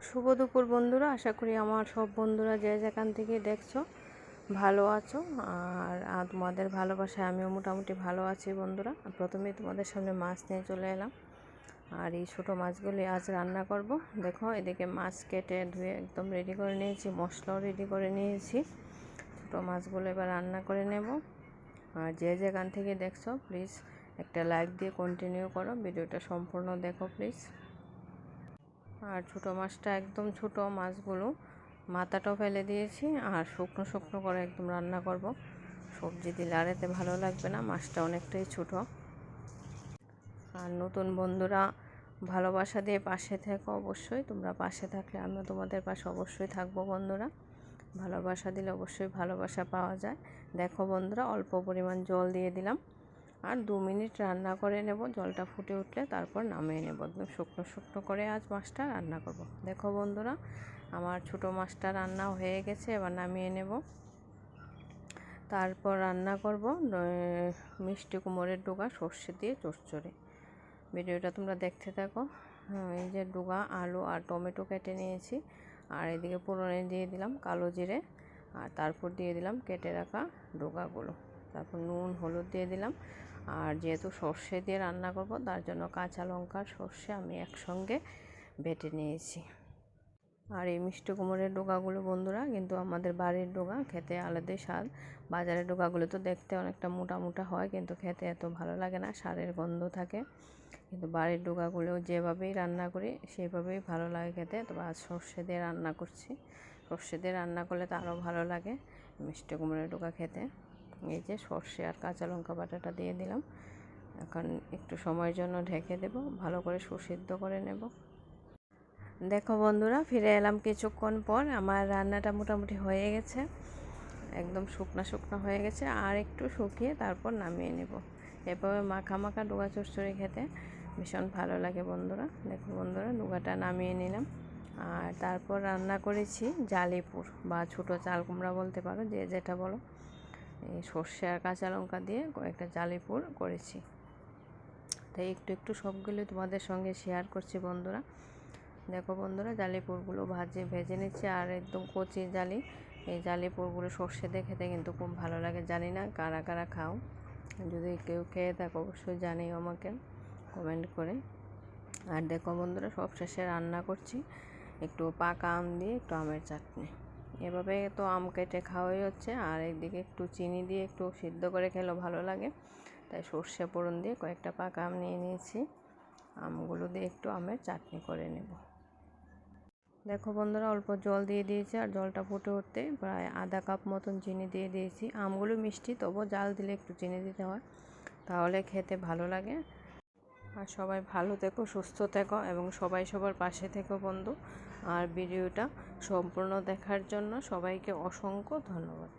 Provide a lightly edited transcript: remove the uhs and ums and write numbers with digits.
শুভ দুপুর বন্ধুরা, আশা করি আমার সব বন্ধুরা যে যেখান থেকে দেখছো ভালো আছো। আর তোমাদের ভালোবাসায় আমিও মোটামুটি ভালো আছি বন্ধুরা। প্রথমেই তোমাদের সামনে মাছ নিয়ে চলে এলাম, আর এই ছোটো মাছগুলি আজ রান্না করব। দেখো, এদিকে মাছ কেটে ধুয়ে একদম রেডি করে নিয়েছি, মশলাও রেডি করে নিয়েছি। ছোটো মাছগুলো এবার রান্না করে নেব। আর যে যেখান থেকে দেখছো প্লিজ একটা লাইক দিয়ে কন্টিনিউ করো, ভিডিওটা সম্পূর্ণ দেখো প্লিজ। আর ছোটো মাছটা একদম ছোটো মাছগুলো মাথাটাও ফেলে দিয়েছি, আর শুকনো শুকনো করে একদম রান্না করব। সবজি দিলে আর এতে ভালো লাগবে না, মাছটা অনেকটাই ছোটো। আর নতুন বন্ধুরা ভালোবাসা দিয়ে পাশে থেকো, অবশ্যই তোমরা পাশে থাকলে আমিও তোমাদের পাশে অবশ্যই থাকবো বন্ধুরা। ভালোবাসা দিলে অবশ্যই ভালোবাসা পাওয়া যায়। দেখো বন্ধুরা, অল্প পরিমাণ জল দিয়ে দিলাম, আর 2 মিনিট রান্না করে নেব। জলটা ফুটে উঠলে তারপর নামিয়ে নেব। একদম শুকনো শুকনো করে আজ মাছটা রান্না করব। দেখো বন্ধুরা, আমার ছোটো মাছটা রান্না হয়ে গেছে, এবার নামিয়ে নেব। তারপর রান্না করব মিষ্টি কুমড়ের ডোগা সর্ষে দিয়ে চচ্চড়ি। ভিডিওটা তোমরা দেখতে থাকো। এই যে ডোগা, আলু আর টমেটো কেটে নিয়েছি, আর এদিকে ফোড়নে দিয়ে দিলাম কালো জিরে, আর তারপর দিয়ে দিলাম কেটে রাখা ডোগাগুলো। তারপর নুন হলুদ দিয়ে দিলাম। আর যেহেতু সর্ষে দিয়ে রান্না করব, তার জন্য কাঁচা লঙ্কা সর্ষে আমি একসঙ্গে বেটে নিয়েছি। আর এই মিষ্টি কুমড়ের ডোগাগুলো বন্ধুরা কিন্তু আমাদের বাড়ির ডোগা, খেতে আলাদাই স্বাদ। বাজারের ডোগাগুলো তো দেখতে অনেকটা মোটা মোটা হয়, কিন্তু খেতে এত ভালো লাগে না, সারের গন্ধ থাকে। কিন্তু বাড়ির ডোগাগুলো যেভাবেই রান্না করি সেভাবেই ভালো লাগে খেতে। তো আজ সর্ষে দিয়ে রান্না করছি। সর্ষে দিয়ে রান্না করলে তো আরও ভালো লাগে মিষ্টি কুমড়ের ডোগা খেতে। এই যে সর্ষে আর কাঁচা লঙ্কা বাটাটা দিয়ে দিলাম। এখন একটু সময়ের জন্য ঢেকে দেব, ভালো করে সুসিদ্ধ করে নেব। দেখো বন্ধুরা, ফিরে এলাম কিছুক্ষণ পর। আমার রান্নাটা মোটামুটি হয়ে গেছে, একদম শুকনো শুকনো হয়ে গেছে। আর একটু শুকিয়ে তারপর নামিয়ে নেব। এভাবে মাখা মাখা ডোগা চচ্চড়ি খেতে ভীষণ ভালো লাগে বন্ধুরা। দেখো বন্ধুরা, ডোগাটা নামিয়ে নিলাম। আর তারপর রান্না করেছি জালিপুর বা ছোটো চাল কুমড়া বলতে পারো, যে যেটা বলো। এই সর্ষে আর কাঁচা লঙ্কা দিয়ে কয়েকটা জালিপুর করেছি। তাই একটু একটু সবগুলো তোমাদের সঙ্গে শেয়ার করছি বন্ধুরা। দেখো বন্ধুরা, জালিপুরগুলো ভেজে নিচ্ছি, আর একদম কচি জালি। এই জালিপুরগুলো সর্ষে দিয়ে খেতে কিন্তু খুব ভালো লাগে। জানি না কারা কারা খাও, যদি কেউ খেয়ে থাকো অবশ্যই জানিও আমাকে কমেন্ট করে। আর দেখো বন্ধুরা, সব শেষে রান্না করছি একটু পাকা আম দিয়ে একটু আমের চাটনি। এভাবে তো আম কেটে খাওয়াই হচ্ছে, আর একদিকে একটু চিনি দিয়ে একটু সিদ্ধ করে খেলেও ভালো লাগে। তাই সর্ষে ফোড়ন দিয়ে কয়েকটা পাকা আম নিয়ে নিয়েছি, আমগুলো দিয়ে একটু আমের চাটনি করে নেব। দেখো বন্ধুরা, অল্প জল দিয়ে দিয়েছি, আর জলটা ফুটে উঠতে প্রায় আধা কাপ মতন চিনি দিয়ে দিয়েছি। আমগুলো মিষ্টি, তবুও জাল দিলে একটু চিনি দিতে হয়, তাহলে খেতে ভালো লাগে। আর সবাই ভালো থেকো, সুস্থ থেকো, এবং সবাই সবার পাশে থেকো বন্ধু। আর ভিডিওটা সম্পূর্ণ দেখার জন্য সবাইকে অসংখ্য ধন্যবাদ।